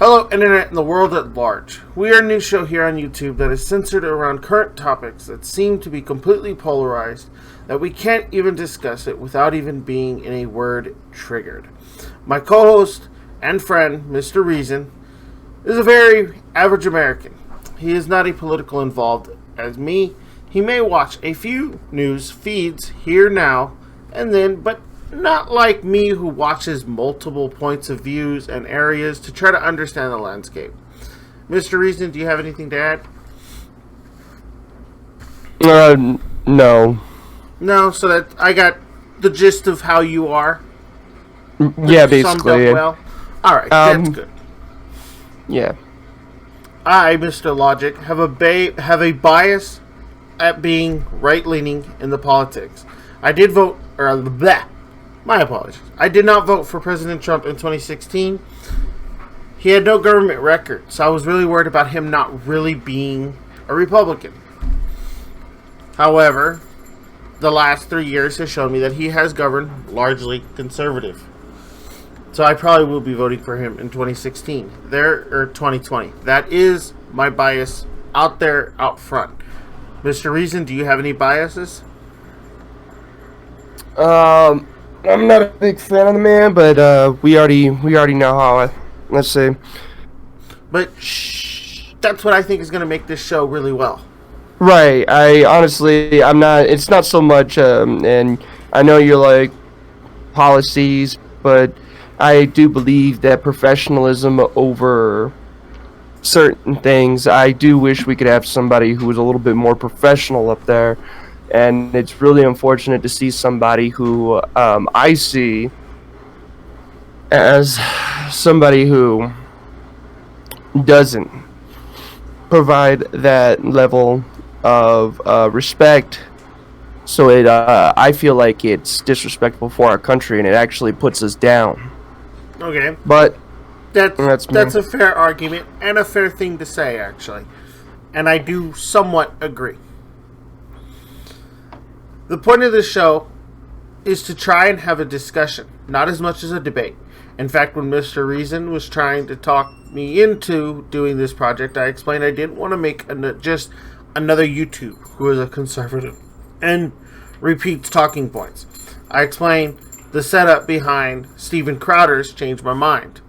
Hello, Internet and the world at large. We are a new show here on YouTube that is centered around current topics that seem to be completely polarized, that we can't even discuss it without even being, in a word, triggered. My co-host and friend, Mr. Reason, is a very average American. He is not a political involved as me. He may watch a few news feeds here now and then, but not like me who watches multiple points of views and areas to try to understand the landscape. Mr. Reason, do you have anything to add? No. No, so that I got the gist of how you are. Yeah, basically. Summed up well. Alright, that's good. Yeah. I, Mr. Logic, have a bias at being right-leaning in the politics. I did vote, my apologies. I did not vote for President Trump in 2016. He had no government record, so I was really worried about him not really being a Republican. However, the last 3 years has shown me that he has governed largely conservative. So I probably will be voting for him in 2016. 2020. That is my bias out there, out front. Mr. Reason, do you have any biases? I'm not a big fan of the man, but we already know how. Let's say. But that's what I think is going to make this show really well. Right. I'm not. It's not so much. And I know you're like policies, but I do believe that professionalism over certain things. I do wish we could have somebody who was a little bit more professional up there. And it's really unfortunate to see somebody who I see as somebody who doesn't provide that level of respect. So I feel like it's disrespectful for our country, and it actually puts us down. Okay, but that's a fair argument and a fair thing to say, actually, and I do somewhat agree. The point of this show is to try and have a discussion, not as much as a debate. In fact, when Mr. Reason was trying to talk me into doing this project, I explained I didn't want to make just another YouTube who is a conservative and repeats talking points. I explained the setup behind Steven Crowder's Change My Mind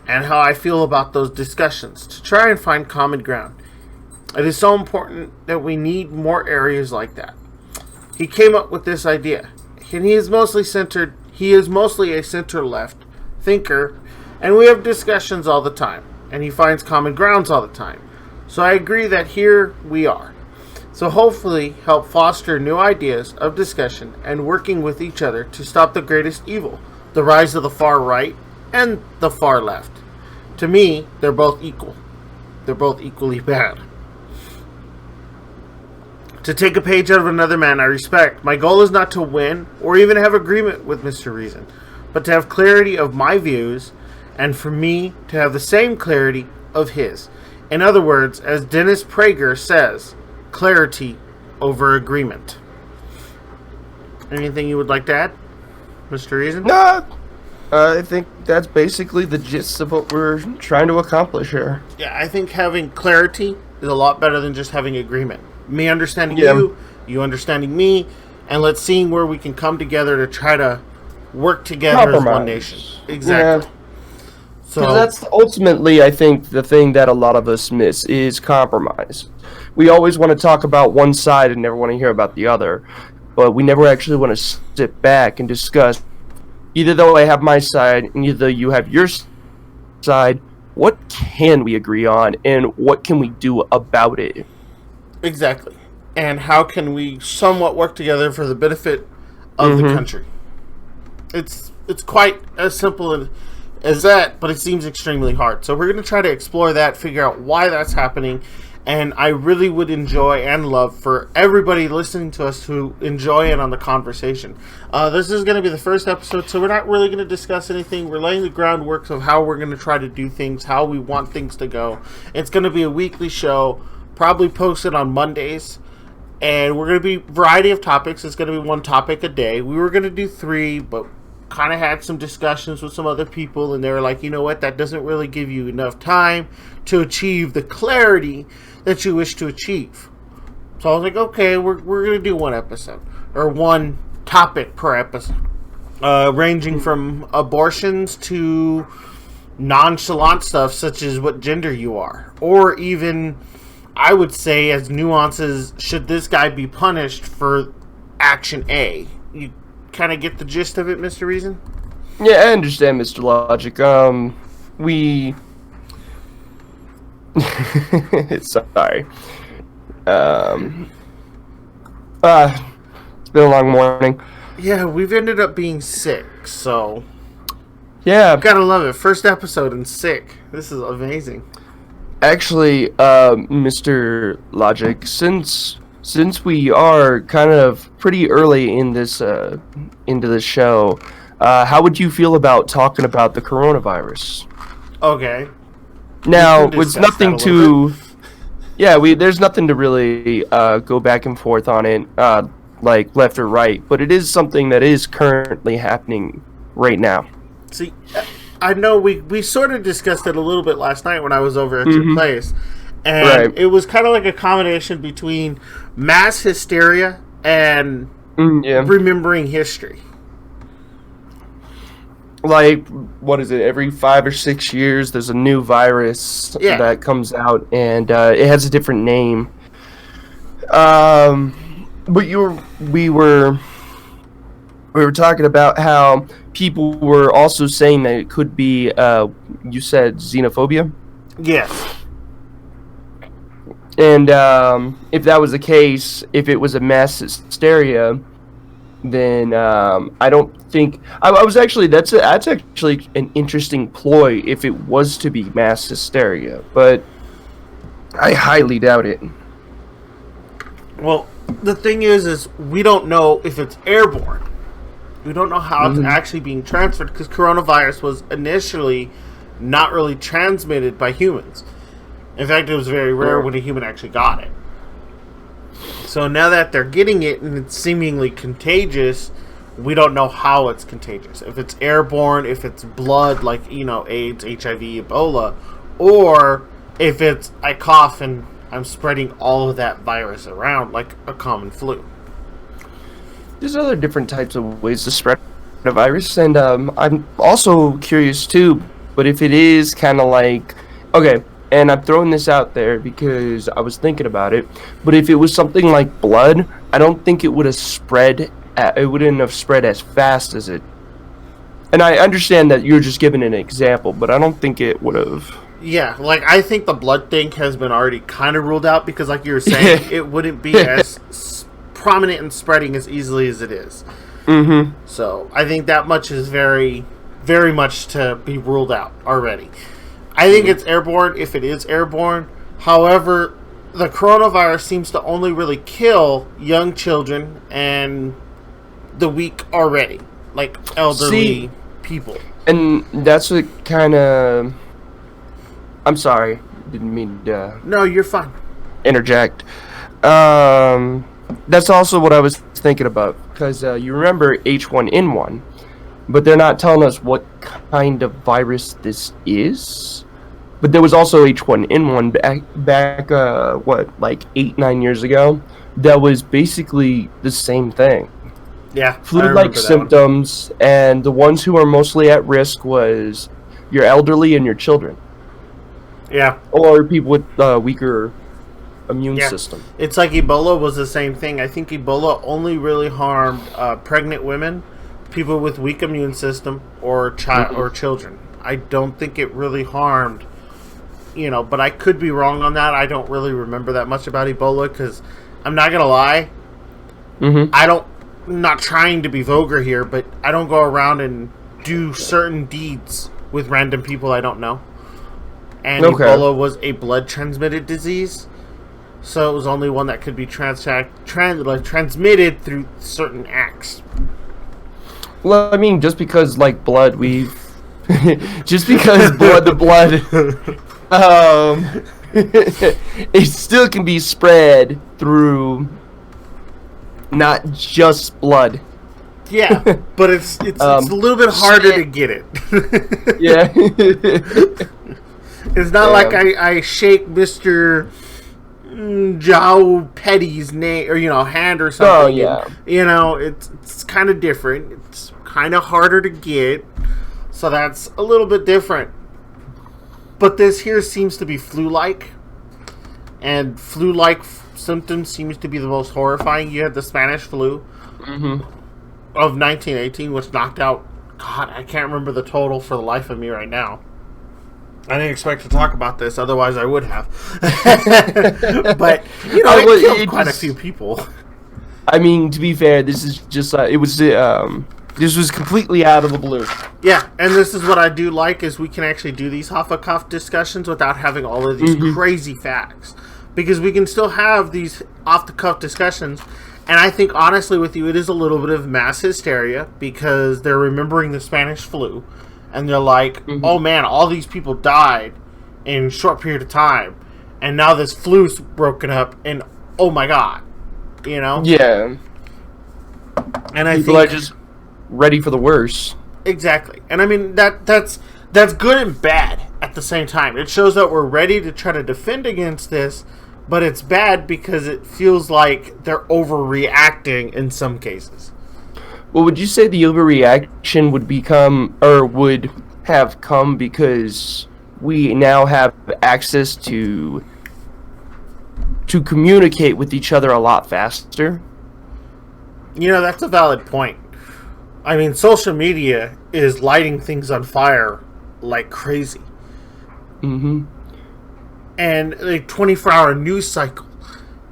and how I feel about those discussions to try and find common ground. It is so important that we need more areas like that. He came up with this idea, and he is mostly a center-left thinker, and we have discussions all the time, and he finds common grounds all the time. So I agree that here we are. So hopefully help foster new ideas of discussion and working with each other to stop the greatest evil, the rise of the far right and the far left. To me, they're both equal. They're both equally bad. To take a page out of another man I respect, my goal is not to win or even have agreement with Mr. Reason, but to have clarity of my views and for me to have the same clarity of his. In other words, as Dennis Prager says, clarity over agreement. Anything you would like to add, Mr. Reason? No, I think that's basically the gist of what we're trying to accomplish here. Yeah, I think having clarity is a lot better than just having agreement. Me understanding you understanding me, and let's see where we can come together to try to work together as one nation. Exactly. Yeah. So that's ultimately, I think, the thing that a lot of us miss is compromise. We always want to talk about one side and never want to hear about the other, but we never actually want to sit back and discuss. Either though I have my side, and either you have your side, what can we agree on, and what can we do about it? Exactly. And how can we somewhat work together for the benefit of the country? It's quite as simple as that, but it seems extremely hard. So we're going to try to explore that, figure out why that's happening, and I really would enjoy and love for everybody listening to us to enjoy in on the conversation. This is going to be the first episode, so we're not really going to discuss anything. We're laying the groundwork of how we're going to try to do things, how we want things to go. It's going to be a weekly show, probably posted on Mondays, and we're going to be a variety of topics. It's going to be one topic a day. We were going to do 3, but kind of had some discussions with some other people, and they were like, you know what, that doesn't really give you enough time to achieve the clarity that you wish to achieve. So I was like, okay, we're going to do one episode, or one topic per episode, ranging from abortions to nonchalant stuff such as what gender you are, or even, I would say, as nuances, should this guy be punished for action A? You kind of get the gist of it, Mr. Reason? Yeah, I understand, Mr. Logic. We... Sorry. It's been a long morning. Yeah, we've ended up being sick, so... Yeah. Gotta love it. First episode and sick. This is amazing. Actually, Mr. Logic, since we are kind of pretty early in this into the show, how would you feel about talking about the coronavirus? Okay. Now, it's nothing to... Yeah, there's nothing to really go back and forth on it, like left or right, but it is something that is currently happening right now. See, I know we sort of discussed it a little bit last night when I was over at your place, and it was kind of like a combination between mass hysteria and remembering history. Like, what is it? Every 5 or 6 years, there's a new virus that comes out, and it has a different name. But we were talking about how people were also saying that it could be, you said xenophobia? Yes. And if that was the case, if it was a mass hysteria, then I don't think... I was actually... That's actually an interesting ploy if it was to be mass hysteria, but I highly doubt it. Well, the thing is we don't know if it's airborne. We don't know how it's actually being transferred, because coronavirus was initially not really transmitted by humans. In fact, it was very rare when a human actually got it. So now that they're getting it and it's seemingly contagious, we don't know how it's contagious. If it's airborne, if it's blood, like, AIDS, HIV, Ebola, or if it's I cough and I'm spreading all of that virus around like a common flu. There's other different types of ways to spread a virus, and I'm also curious too, but if it is kind of like... Okay, and I'm throwing this out there because I was thinking about it, but if it was something like blood, I don't think it would have spread... It wouldn't have spread as fast as it... And I understand that you're just giving an example, but I don't think it would have... Yeah, like, I think the blood thing has been already kind of ruled out, because like you were saying, it wouldn't be as prominent and spreading as easily as it is. So I think that much is very, very much to be ruled out already. I think it's airborne if it is airborne. However, the coronavirus seems to only really kill young children and the weak already, like elderly people. And that's what kind of... I'm sorry, didn't mean to... No, you're fine. Interject. That's also what I was thinking about, because you remember H1N1, but they're not telling us what kind of virus this is. But there was also H1N1 back what, like 8-9 years ago, that was basically the same thing. Yeah, flu-like symptoms, and the ones who are mostly at risk was your elderly and your children. Yeah. Or people with weaker immune system. It's like Ebola was the same thing. I think Ebola only really harmed pregnant women, people with weak immune system, or children. I don't think it really harmed, but I could be wrong on that. I don't really remember that much about Ebola, because I'm not going to lie. I'm not trying to be vulgar here, but I don't go around and do certain deeds with random people I don't know. And Ebola was a blood-transmitted disease, so it was only one that could be transmitted through certain acts. Well, I mean, just because, like, blood, just because the blood, it still can be spread through not just blood. Yeah, but it's a little bit harder to get it. Yeah. It's not like I shake Mr. Joe Petty's name or hand or something. Oh yeah. And, it's kind of different. It's kind of harder to get, so that's a little bit different. But this here seems to be flu-like, and flu-like symptoms seems to be the most horrifying. You had the Spanish flu of 1918, which knocked out. God, I can't remember the total for the life of me right now. I didn't expect to talk about this, otherwise I would have. But, it killed quite a few people. I mean, to be fair, this is just, this was completely out of the blue. Yeah, and this is what I do like, is we can actually do these off-the-cuff discussions without having all of these crazy facts. Because we can still have these off-the-cuff discussions, and I think, honestly, with you, it is a little bit of mass hysteria, because they're remembering the Spanish flu. And they're like, oh man, all these people died in a short period of time. And now this flu's broken up, and oh my god. Yeah. And I people think, are just ready for the worst. Exactly. And I mean, that's good and bad at the same time. It shows that we're ready to try to defend against this, but it's bad because it feels like they're overreacting in some cases. Well, would you say the overreaction would have come because we now have access to communicate with each other a lot faster? That's a valid point. I mean, social media is lighting things on fire like crazy. And the 24-hour news cycle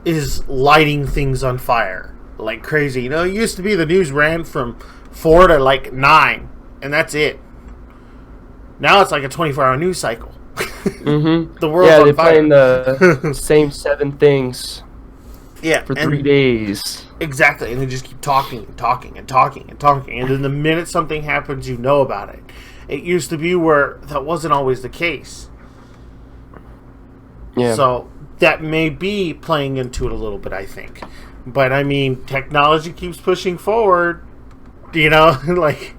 is lighting things on fire like crazy. It used to be the news ran from 4 to 9, and that's it. Now it's like a 24-hour news cycle. The world's on they're fire. playing the same 7 things. Yeah, for 3 days. Exactly, and they just keep talking and talking and talking and talking, and then the minute something happens, you know about it. It used to be where that wasn't always the case. Yeah. So that may be playing into it a little bit, I think. But I mean, technology keeps pushing forward. Like,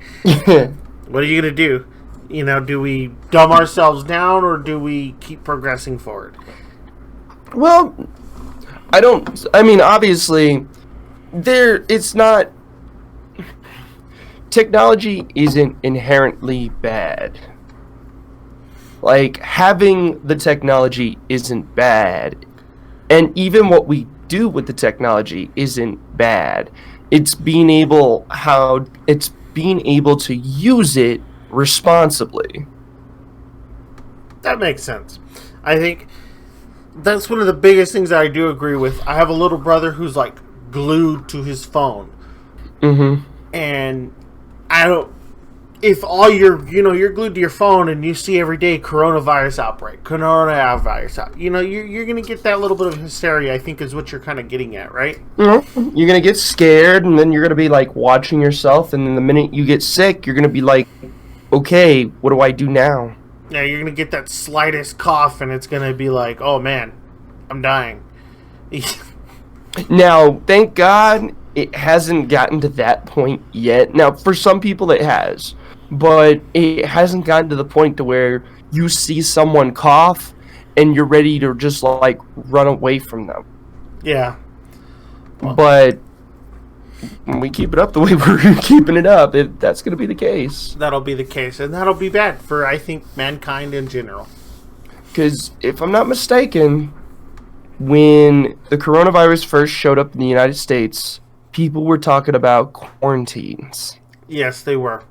what are you gonna do? Do we dumb ourselves down, or do we keep progressing forward? Well, obviously, it's not. Technology isn't inherently bad. Like, having the technology isn't bad. And even what we do with the technology isn't bad. It's being able to use it responsibly. That makes sense. I think that's one of the biggest things that I do agree with. I have a little brother who's like glued to his phone. And if all you're glued to your phone and you see every day coronavirus outbreak, you're going to get that little bit of hysteria, I think, is what you're kind of getting at, right? You're going to get scared, and then you're going to be like watching yourself, and then the minute you get sick, you're going to be like, okay, what do I do now? Yeah, you're going to get that slightest cough, and it's going to be like, oh man, I'm dying. Now, thank God it hasn't gotten to that point yet. Now, for some people it has, but it hasn't gotten to the point to where you see someone cough and you're ready to just like run away from them. Yeah. Well, but when we keep it up the way we're keeping it up, that's going to be the case. That'll be the case, and that'll be bad for, I think, mankind in general. Because if I'm not mistaken, when the coronavirus first showed up in the United States, people were talking about quarantines. Yes, they were.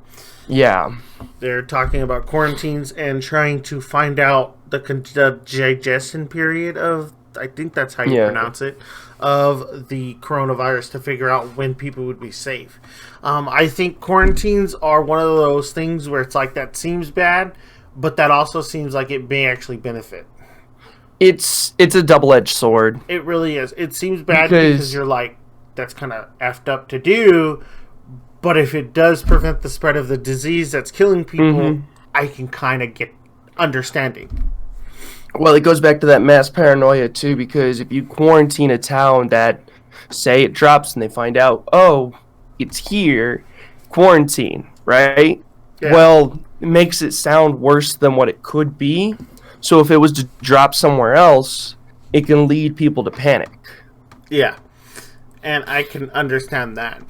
Yeah. They're talking about quarantines and trying to find out the digestion period of, I think that's how you pronounce it, of the coronavirus, to figure out when people would be safe. I think quarantines are one of those things where it's like, that seems bad, but that also seems like it may actually benefit. It's a double-edged sword. It really is. It seems bad because you're like, that's kind of effed up to do, but if it does prevent the spread of the disease that's killing people, I can kind of get understanding. Well, it goes back to that mass paranoia, too, because if you quarantine a town that, say, it drops and they find out, oh, it's here, quarantine, right? Yeah. Well, it makes it sound worse than what it could be. So if it was to drop somewhere else, it can lead people to panic. Yeah. And I can understand that.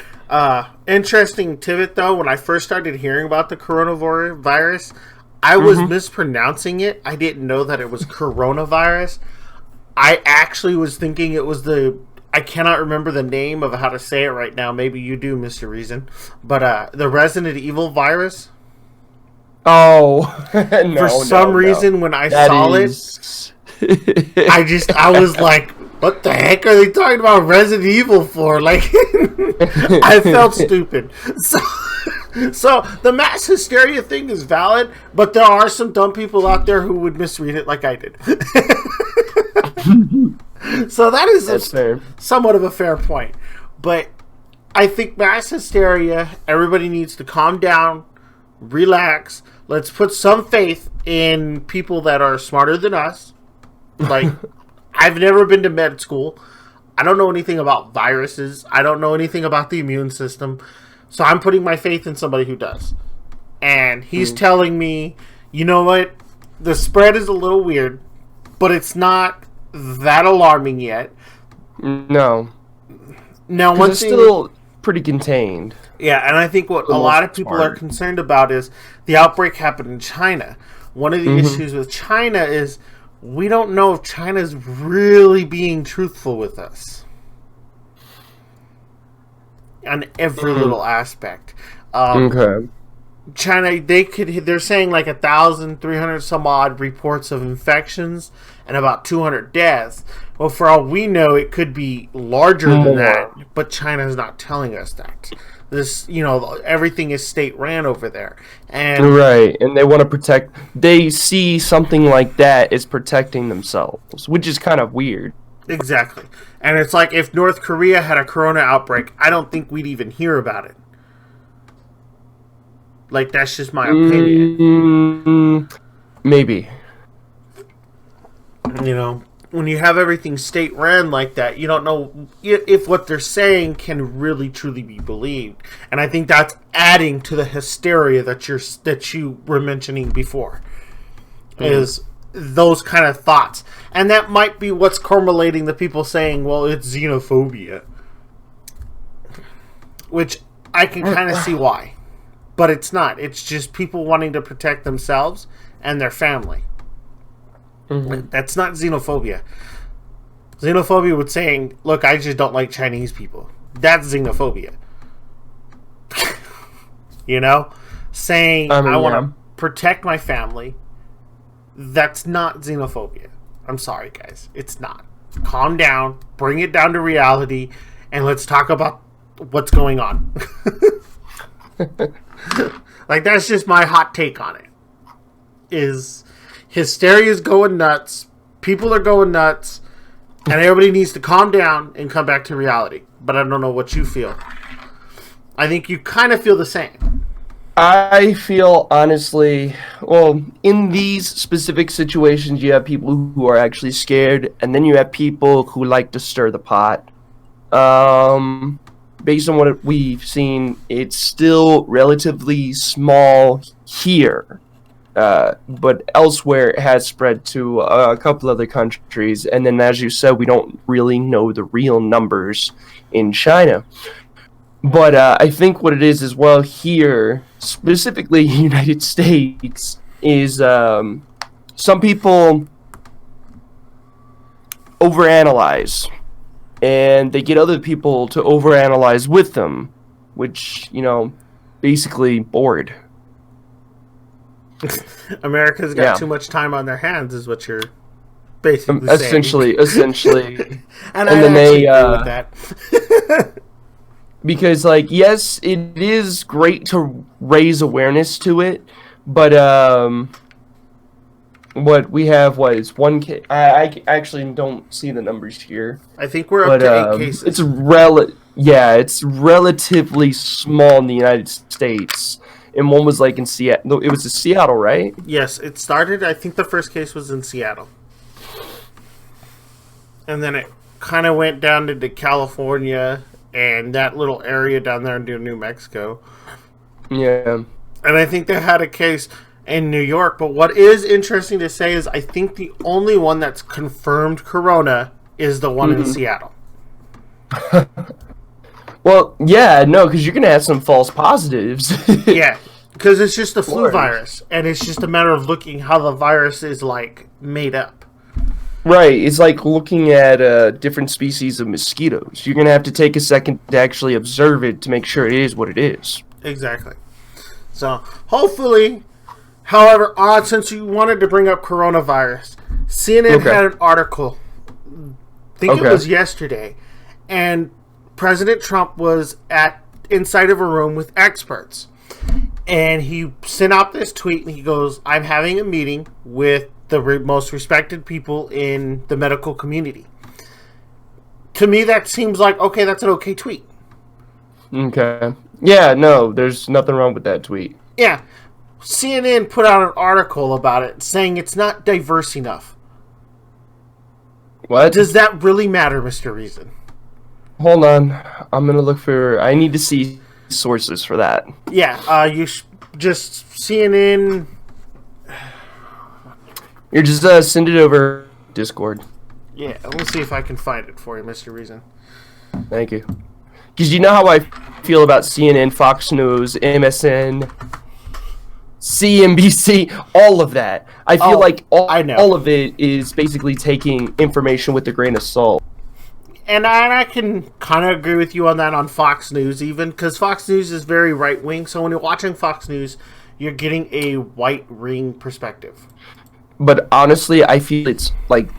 Interesting tidbit, though, when I first started hearing about the coronavirus, I was mispronouncing it. I didn't know that it was coronavirus. I actually was thinking it was I cannot remember the name of how to say it right now. Maybe you do, Mr. Reason. But the Resident Evil virus. Oh, no, For some reason, when I saw it, I was like, what the heck are they talking about Resident Evil for? Like, I felt stupid. So the mass hysteria thing is valid, but there are some dumb people out there who would misread it like I did. So that's somewhat of a fair point. But I think mass hysteria, everybody needs to calm down, relax. Let's put some faith in people that are smarter than us. Like, I've never been to med school. I don't know anything about viruses. I don't know anything about the immune system. So I'm putting my faith in somebody who does. And he's telling me, you know what? The spread is a little weird, but it's not that alarming yet. No. Now, it's still pretty contained. Yeah, and I think what a lot of people are concerned about is the outbreak happened in China. One of the issues with China is we don't know if China's really being truthful with us on every little aspect. Okay. China, they're saying like 1,300 some odd reports of infections and about 200 deaths. Well, for all we know, it could be larger than that, but China's not telling us that. This, everything is state ran over there, and right, and they want to protect. They see something like that as protecting themselves, which is kind of weird. Exactly, and it's like if North Korea had a corona outbreak, I don't think we'd even hear about it. Like, that's just my opinion. Maybe. When you have everything state ran like that, you don't know if what they're saying can really truly be believed. And I think that's adding to the hysteria that you were mentioning before. Is those kind of thoughts. And that might be what's correlating the people saying, well, it's xenophobia. Which I can kind of see why. But it's not. It's just people wanting to protect themselves and their family. That's not xenophobia. Xenophobia would saying, look, I just don't like Chinese people. That's xenophobia. Saying, I want to protect my family. That's not xenophobia. I'm sorry, guys. It's not. Calm down. Bring it down to reality. And let's talk about what's going on. Like, that's just my hot take on it. Is hysteria is going nuts. People are going nuts. And everybody needs to calm down and come back to reality. But I don't know what you feel. I think you kind of feel the same. I feel, honestly, in these specific situations, you have people who are actually scared, and then you have people who like to stir the pot. Based on what we've seen, it's still relatively small here. But elsewhere, it has spread to a couple other countries. And then, as you said, we don't really know the real numbers in China. But I think what it is as well here, specifically United States, is some people overanalyze. And they get other people to overanalyze with them, which, basically bored. America's got too much time on their hands, is what you're basically saying. Essentially. and I then they agree with that. Because, yes, it is great to raise awareness to it, but what we have is 1 case. I actually don't see the numbers here. I think we're up to 8 cases. It's it's relatively small in the United States. And one was in Seattle. It was in Seattle, right? Yes, it started. I think the first case was in Seattle, and then it kind of went down into California and that little area down there into New Mexico, Yeah. And I think they had a case in New York. But what is interesting to say is I think the only one that's confirmed corona is the one in Seattle. Well, yeah, no, because you're gonna have some false positives. Yeah, because it's just the flu Lord. virus, and it's just a matter of looking how the virus is like made up. Right, it's like looking at different species of mosquitoes. You're gonna have to take a second to actually observe it to make sure it is what it is. Exactly. So hopefully, however, since you wanted to bring up coronavirus, CNN had an article. I think it was yesterday, and President Trump was inside of a room with experts, and he sent out this tweet, and he goes, "I'm having a meeting with the most respected people in the medical community." To me, that seems like, okay, that's an okay tweet. Okay. Yeah, no, there's nothing wrong with that tweet. Yeah. CNN put out an article about it saying it's not diverse enough. What? Does that really matter, Mr. Reason? Hold on. I'm gonna look for... I need to see sources for that. Yeah, you just CNN... You're just send it over Discord. Yeah, let me see if I can find it for you, Mr. Reason. Thank you. Because you know how I feel about CNN, Fox News, MSN, CNBC, all of that. I feel like all of it is basically taking information with a grain of salt. And I can kind of agree with you on that on Fox News, even, because Fox News is very right-wing, so when you're watching Fox News, you're getting a white-ring perspective. But honestly, I feel it's like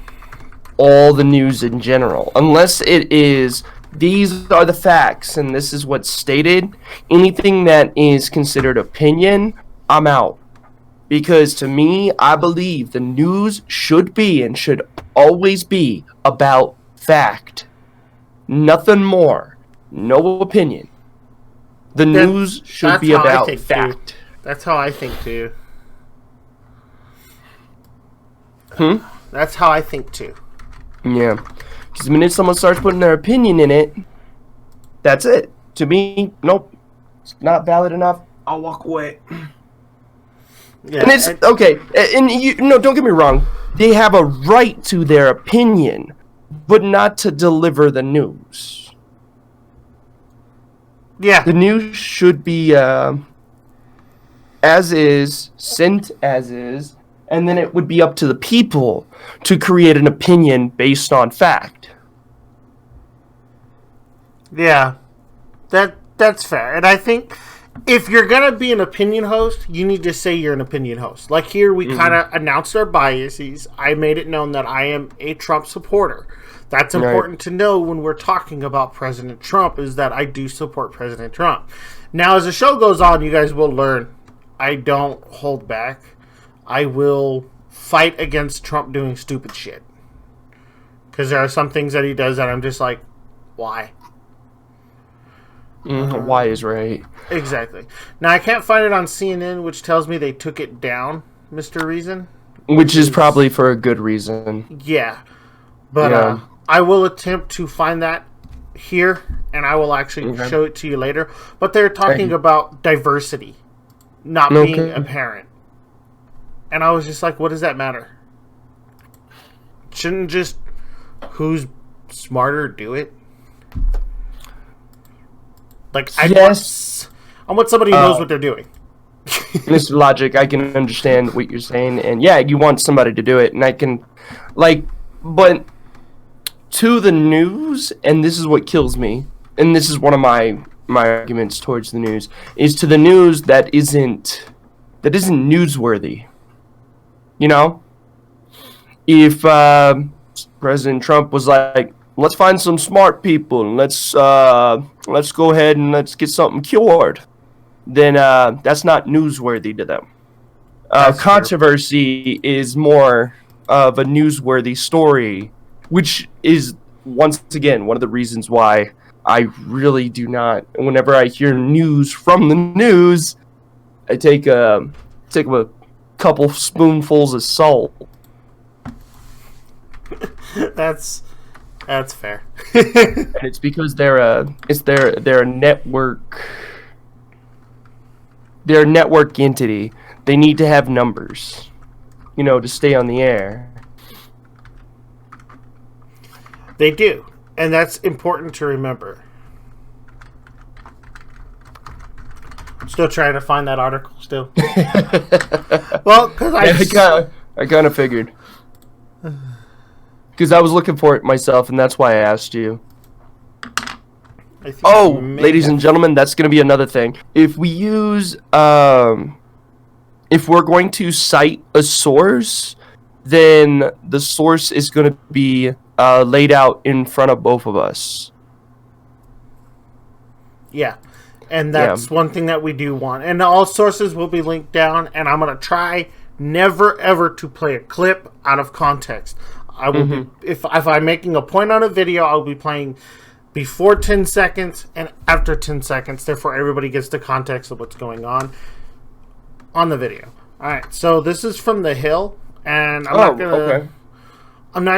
all the news in general. Unless it is, these are the facts and this is what's stated, anything that is considered opinion, I'm out. Because to me, I believe the news should be and should always be about fact. Nothing more. No opinion. The news should be about fact. Too. That's how I think too. That's how I think too. Yeah. Because the minute someone starts putting their opinion in it, that's it. To me, nope. It's not valid enough. I'll walk away. Yeah, and it's okay. And you no, don't get me wrong. They have a right to their opinion, but not to deliver the news. Yeah. The news should be as is, sent as is, and then it would be up to the people to create an opinion based on fact. Yeah. That's fair. And I think if you're going to be an opinion host, you need to say you're an opinion host. Like here, we kind of announced our biases. I made it known that I am a Trump supporter. That's important to know when we're talking about President Trump, is that I do support President Trump. Now, as the show goes on, you guys will learn I don't hold back. I will fight against Trump doing stupid shit. Because there are some things that he does that I'm just like, why? Why is right. Exactly. Now, I can't find it on CNN, which tells me they took it down, Mr. Reason. Which is probably for a good reason. Yeah. But I will attempt to find that here, and I will actually show it to you later. But they're talking about diversity not being apparent. And I was just like, what does that matter? Shouldn't just who's smarter do it? Like, I want somebody who knows what they're doing. Mr. Logic, I can understand what you're saying, and yeah, you want somebody to do it, and I can, but to the news, and this is what kills me, and this is one of my arguments towards the news, is to the news that isn't newsworthy. You know? If President Trump was like, let's find some smart people and let's go ahead and let's get something cured, then that's not newsworthy to them. Controversy is more of a newsworthy story, which is, once again, one of the reasons why I really do not, whenever I hear news from the news, I take a couple spoonfuls of salt. That's fair. And it's because they're a network. they're a network entity. They need to have numbers, to stay on the air. They do, and that's important to remember. I'm still trying to find that article. Still, well, because I kind of figured, because I was looking for it myself, and that's why I asked you. Oh, ladies and gentlemen, that's going to be another thing. If we use, if we're going to cite a source, then the source is going to be laid out in front of both of us. Yeah, and that's one thing that we do want. And all sources will be linked down, and I'm going to try never, ever to play a clip out of context. I will be, if I'm making a point on a video, I'll be playing before 10 seconds and after 10 seconds. Therefore, everybody gets the context of what's going on the video. All right, so this is from The Hill, and I'm not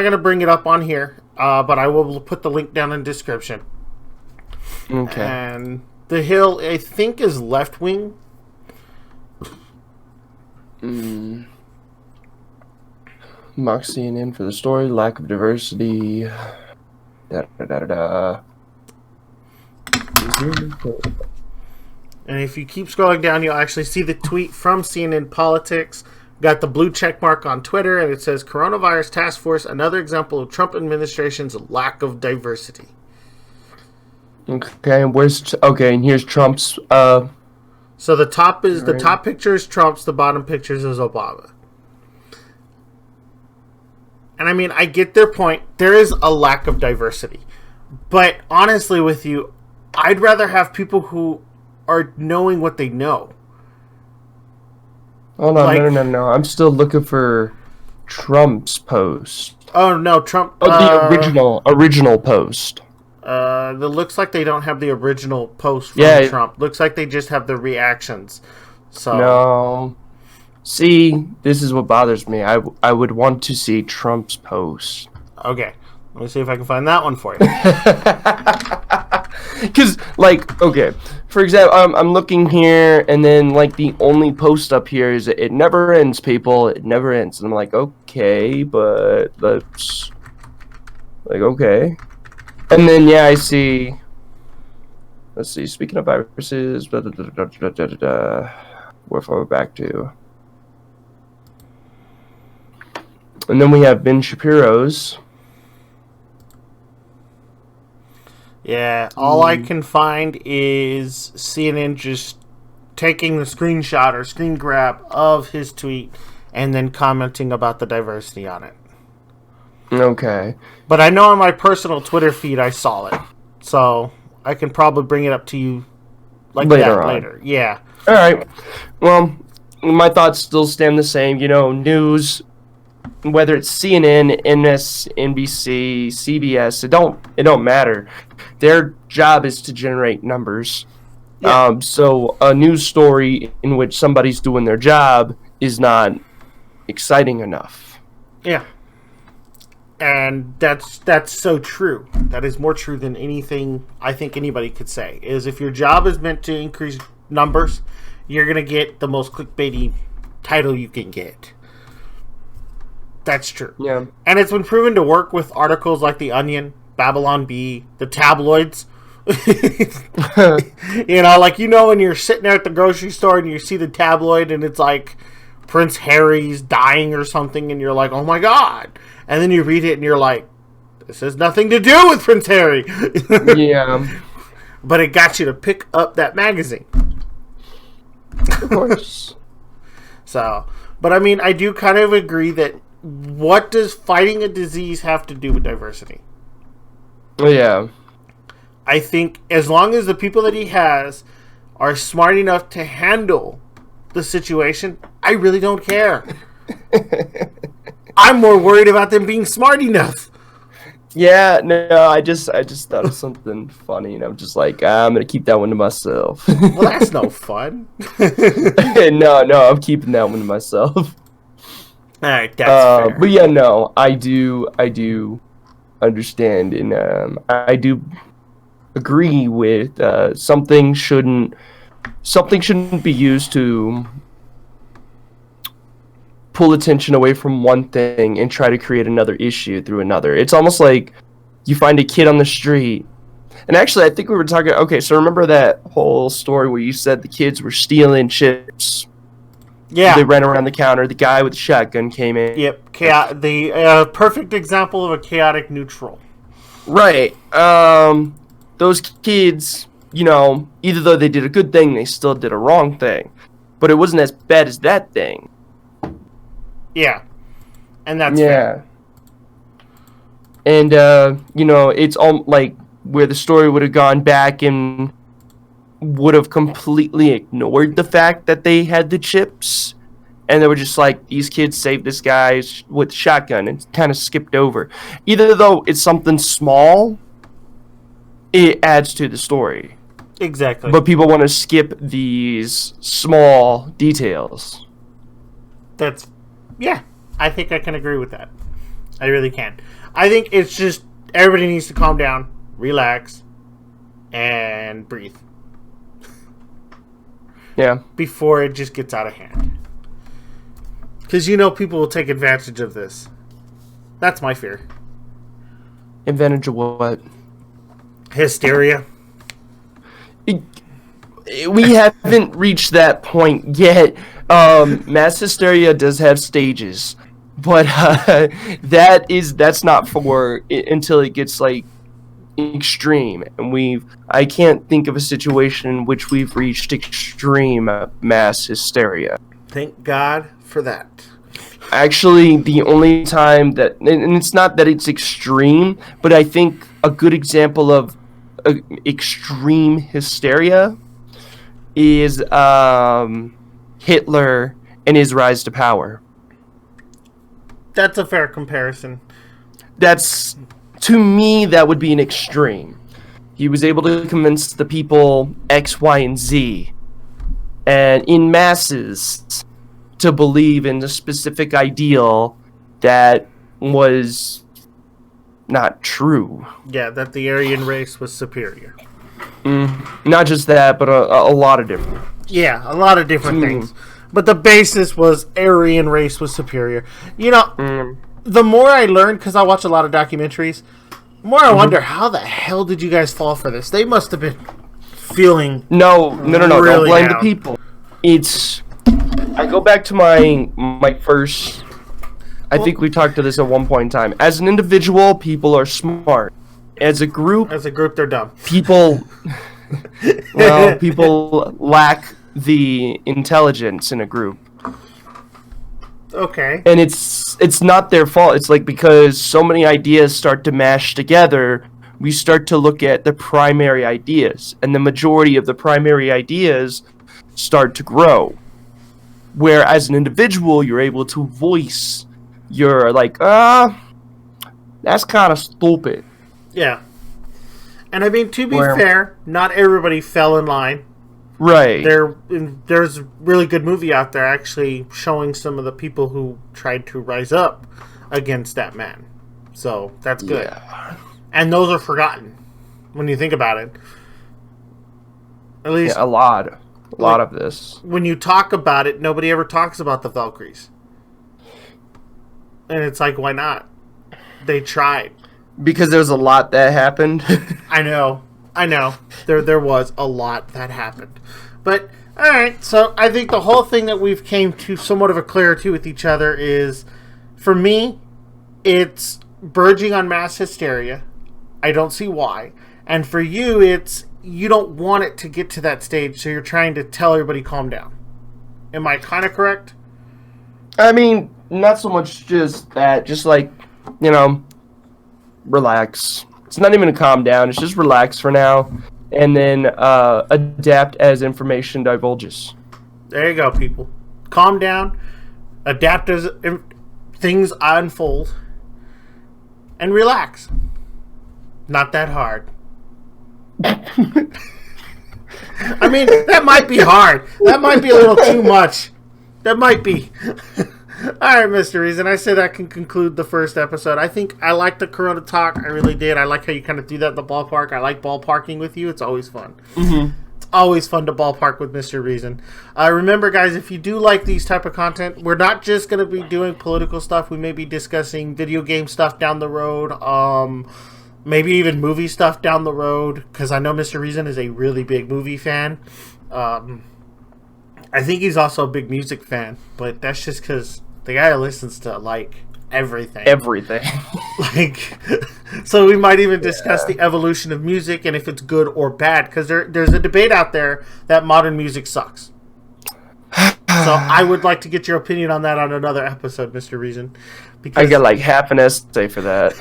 gonna bring it up on here, but I will put the link down in the description. Okay. And The Hill, I think, is left wing. Mock CNN for the story, lack of diversity. And if you keep scrolling down, you'll actually see the tweet from CNN Politics. Got the blue check mark on Twitter, and it says, Coronavirus Task Force, another example of Trump administration's lack of diversity. Okay, and here's Trump's, So the top picture is Trump's, the bottom picture is Obama. And I mean, I get their point. There is a lack of diversity. But honestly with you, I'd rather have people who are knowing what they know. Hold on, no. I'm still looking for Trump's post. Oh, no, Trump... the original post. It looks like they don't have the original post from Trump. Looks like they just have the reactions. So no. See, this is what bothers me. I would want to see Trump's post. Okay. Let me see if I can find that one for you. Because, okay, for example, I'm looking here, and then, the only post up here is, it never ends, people. It never ends. And I'm like, okay, but let's... okay. And then, I see... Let's see, speaking of viruses... Where far back to... And then we have Ben Shapiro's. Yeah, all I can find is CNN just taking the screenshot or screen grab of his tweet and then commenting about the diversity on it. Okay. But I know on my personal Twitter feed I saw it. So I can probably bring it up to you later. Yeah. All right. Well, my thoughts still stand the same. News, whether it's CNN, MSNBC, CBS, it don't matter. Their job is to generate numbers. Yeah. So a news story in which somebody's doing their job is not exciting enough. Yeah. And that's so true. That is more true than anything I think anybody could say. Is if your job is meant to increase numbers, you're going to get the most clickbaity title you can get. That's true. Yeah. And it's been proven to work with articles like The Onion, Babylon Bee, the tabloids. When you're sitting there at the grocery store and you see the tabloid and it's like Prince Harry's dying or something and you're like, oh my God. And then you read it and you're like, this has nothing to do with Prince Harry. Yeah. But it got you to pick up that magazine. Of course. But I mean, I do kind of agree that what does fighting a disease have to do with diversity? Yeah. I think as long as the people that he has are smart enough to handle the situation, I really don't care. I'm more worried about them being smart enough. Yeah, no, I just thought of something funny, and I'm just like, I'm gonna keep that one to myself. Well, that's no fun. No, I'm keeping that one to myself. All right, that's fair. But yeah, no, I do understand, and I do agree with something shouldn't something shouldn't be used to pull attention away from one thing and try to create another issue through another. It's almost like you find a kid on the street. And actually, I think we were talking... Okay, so remember that whole story where you said the kids were stealing chips? Yeah. They ran around the counter. The guy with the shotgun came in. Yep. The perfect example of a chaotic neutral. Right. Those kids, you know, either though they did a good thing, they still did a wrong thing. But it wasn't as bad as that thing. Yeah. And that's fair. And, you know, it's all like where the story would have gone back and would have completely ignored the fact that they had the chips. And they were just like, these kids saved this guy with shotgun and kind of skipped over. Either though it's something small, it adds to the story. Exactly. But people want to skip these small details. Yeah, I think I can agree with that. I really can. I think it's just everybody needs to calm down, relax, and breathe. Yeah. Before it just gets out of hand. Because you know people will take advantage of this. That's my fear. Advantage of what? Hysteria. We haven't reached that point yet. Mass hysteria does have stages, but that's not for until it gets like extreme. And I can't think of a situation in which we've reached extreme mass hysteria. Thank God for that. Actually, the only time that, and it's not that it's extreme, but I think a good example of extreme hysteria is Hitler and his rise to power. That's a fair comparison. To me, that would be an extreme. He was able to convince the people X, Y, and Z, and in masses, to believe in a specific ideal that was not true. Yeah, that the Aryan race was superior. Not just that, but a lot of different. Yeah, a lot of different things. But the basis was Aryan race was superior. You know, the more I learned, because I watch a lot of documentaries, the more I wonder, how the hell did you guys fall for this? They must have been feeling No. really Don't blame down. the people. I go back to my first... I think we talked to this at one point in time. As an individual, people are smart. As a group, they're dumb. people lack the intelligence in a group. Okay. And it's not their fault. It's like because so many ideas start to mash together, we start to look at the primary ideas, and the majority of the primary ideas start to grow. Where as an individual, you're able to voice your like, that's kind of stupid. Yeah. And I mean, to be fair, not everybody fell in line. Right. There's a really good movie out there actually showing some of the people who tried to rise up against that man. So that's good. Yeah. And those are forgotten when you think about it. At least a lot of this. When you talk about it, nobody ever talks about the Valkyries. And it's like, why not? They tried. Because there's a lot that happened. I know. There was a lot that happened. But, alright, so I think the whole thing that we've came to somewhat of a clarity with each other is, for me, it's verging on mass hysteria. I don't see why. And for you, it's, you don't want it to get to that stage, so you're trying to tell everybody calm down. Am I kind of correct? I mean, not so much just that, just like, you know, relax. It's not even a calm down, it's just relax for now, and then adapt as information divulges. There you go, people. Calm down, adapt as things unfold, and relax. Not that hard. I mean, that might be hard. That might be a little too much. That might be. Alright, Mr. Reason. I say that can conclude the first episode. I think I liked the Corona talk. I really did. I like how you kind of do that in the ballpark. I like ballparking with you. It's always fun. Mm-hmm. It's Always fun to ballpark with Mr. Reason. Remember, guys, if you do like these type of content, we're not just going to be doing political stuff. We may be discussing video game stuff down the road. Maybe even movie stuff down the road, because I know Mr. Reason is a really big movie fan. I think he's also a big music fan, but that's just because the guy listens to, like, everything. Like, so we might even discuss the evolution of music and if it's good or bad, because there's a debate out there that modern music sucks. So I would like to get your opinion on that on another episode, Mr. Reason. I got like half an essay for that.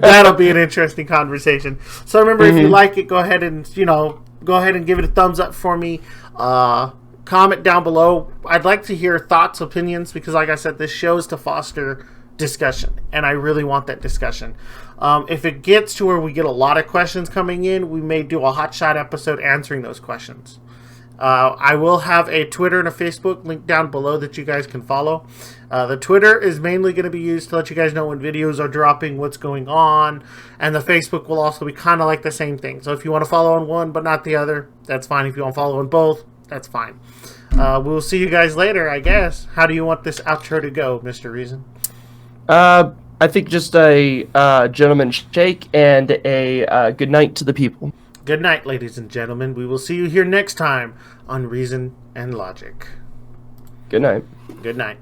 That'll be an interesting conversation. So remember, if you like it, go ahead and give it a thumbs up for me. Comment down below. I'd like to hear thoughts, opinions, because like I said, this show is to foster discussion, and I really want that discussion. If it gets to where we get a lot of questions coming in, we may do a hotshot episode answering those questions. I will have a Twitter and a Facebook link down below that you guys can follow. The Twitter is mainly going to be used to let you guys know when videos are dropping, what's going on, and the Facebook will also be kind of like the same thing. So if you want to follow on one but not the other, that's fine. If you want to follow on both, that's fine. We'll see you guys later, I guess. How do you want this outro to go, Mr. Reason? I think just a gentleman's shake and a good night to the people. Good night, ladies and gentlemen. We will see you here next time on Reason and Logic. Good night. Good night.